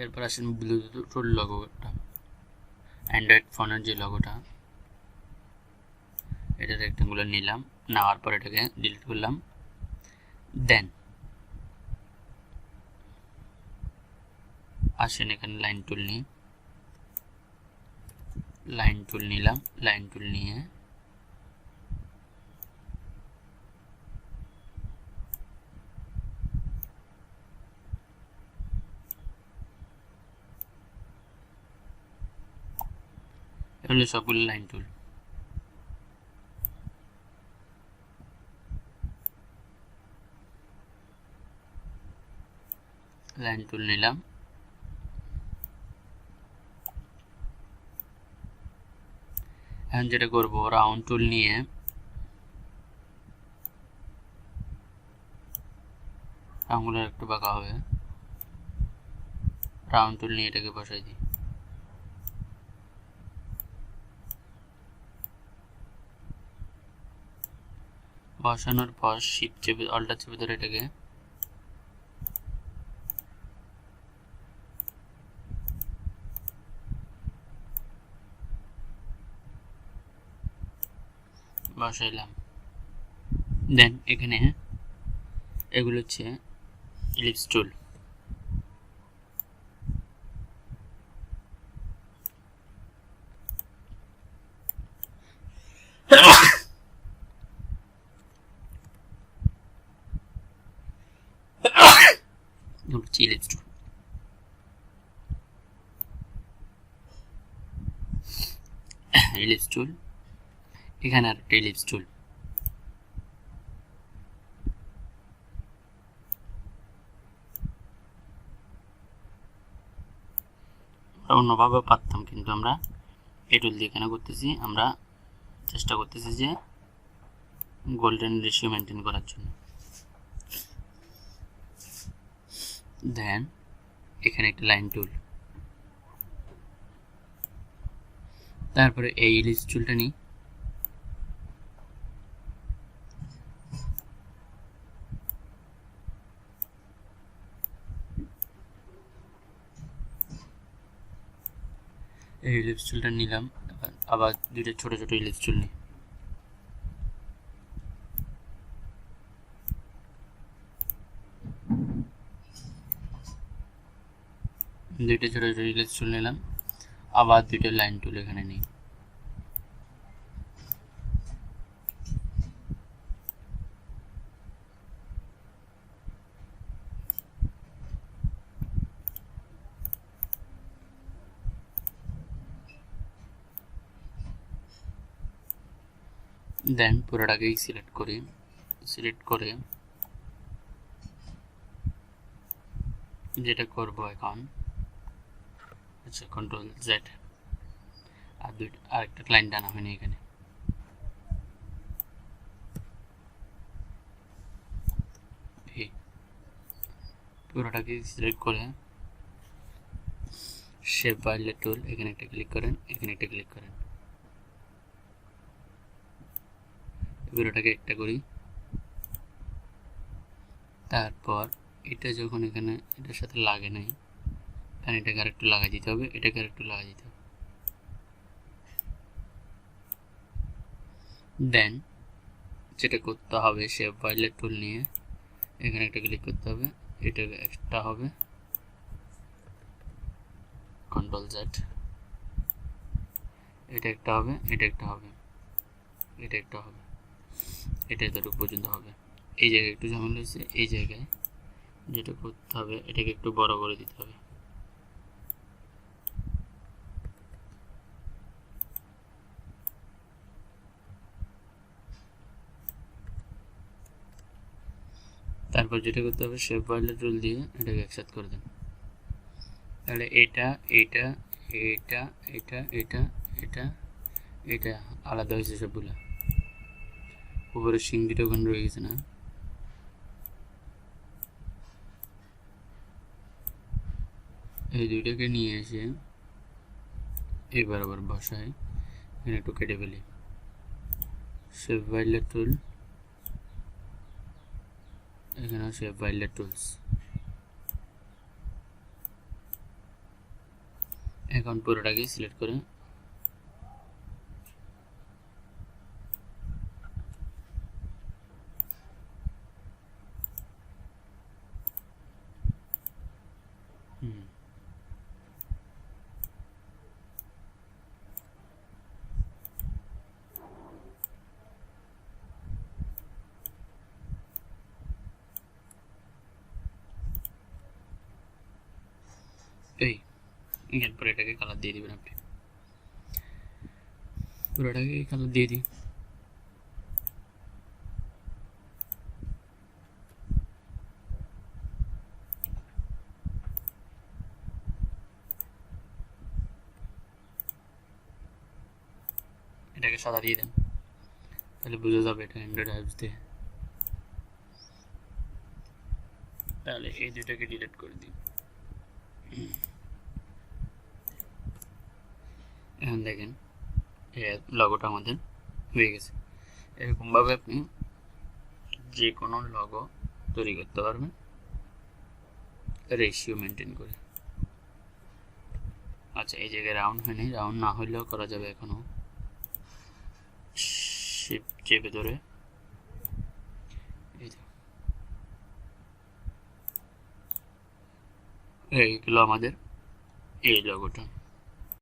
এরপর আসেন Bluetooth লগোটা, Android ফোনের যে লগোটা, এটা রেক্টেঙ্গুলার নিলাম, নেওয়ার পর এটাকে ডিলিট করলাম। দেন আসেন এখানে লাইন টুল নিই, লাইন টুল নিলাম, লাইন টুল নিয়ে এগুলো সবগুলো লাইন টুল। লাইন টুল নিলাম, এখন যেটা করব রাউন্ড টুল নিয়ে আঙুলের একটু বাঁকা হবে, রাউন্ড টুল নিয়ে এটাকে বসাই দিই। বসানোর পর শিফট চেপে অল্টার চেপে ধরে এটাকে বসাইলাম। দেন এখানে এগুলো হচ্ছে ইলিপস টুল, ইলিপস টুল। ইলিপস টুল, এখানে আর একটা ইলিপস টুল। অন্যভাবে পারতাম, কিন্তু আমরা এই টুল দিয়ে কেন করতেছি, আমরা চেষ্টা করতেছি যে গোল্ডেন রেশিও মেনটেন করার জন্য। দেন এখানে একটা লাইন টুল, তারপরে এই ইলিপস টুলটা নিই, এই ইলিপস টুলটা নিলাম, আবার দুইটা ছোট ছোট ইলিপস টুল নিই, দুইটা ছোট ছোট ইলিপস টুল নিলাম, আবার দুইটা লাইন টুল এখানে নিই। দেন পুরোটাকেই সিলেক্ট করি, সিলেক্ট করে যেটা করব এখন আচ্ছা কন্ট্রোল জেড, আর আরেকটা লাইন টানা হয়নি এখানে, এই পুরোটাকে সিলেক্ট করে শেপ বাইলেট টুল, এখানে একটা ক্লিক করেন, এখানে একটা ক্লিক করেন, পুরোটাকে একটা করি। তারপর এটা যখন এখানে এটার সাথে লাগে নাই, কারণ এটাকে আরেকটু লাগাই দিতে হবে, এটাকে আরেকটু লাগাই দিতে হবে। দেন যেটা করতে হবে শেপ বাইলেট টুল নিয়ে এখানে একটা ক্লিক করতে হবে, এটা একটা হবে, কন্ট্রোল জেড, এটা একটা হবে, এটা একটা হবে, এটা একটা হবে, এটা এতটুকু পর্যন্ত হবে। এই জায়গায় একটু ঝামেলা হয়েছে, এই জায়গায় যেটা করতে হবে এটাকে একটু বড় করে দিতে হবে। তারপর যেটা করতে হবে শেপ বাইলেট টুল দিয়ে এটাকে একসাথে করে দেন, তাহলে এটা এটা এটা এটা এটা এটা এটা আলাদা হয়েছে সবগুলো, উপরে শিং দুটো ওখানে রয়ে গেছে না, এই দুইটাকে নিয়ে এসে এবার আবার বসাই, এখানে একটু কেটে ফেলি, শেপ বাইলেট টুল, এখানে শেপ বাইলেট টুলস, এখন পুরোটাকে সিলেক্ট করে এই এরপর এটাকে কালার দিয়ে দিবেন আপনি পুরোটাকে কালার দিয়ে দিই এটাকে সাদা দিয়ে দেন তাহলে বোঝা যাবে এটা অ্যান্ড্রয়েড অ্যাপস দিয়ে তাহলে এই দুটাকে ডিলিট করে দিই এখন দেখেন লগোটা আমাদের হয়ে গেছে এরকমভাবে আপনি যে কোনো লগো তৈরি করতে পারবেন রেশিও মেনটেন করে আচ্ছা এই জায়গায় রাউন্ড হয়নি রাউন্ড না হইলেও করা যাবে এখনো শিফট চেপে ধরে এইগুলো আমাদের এই লগোটা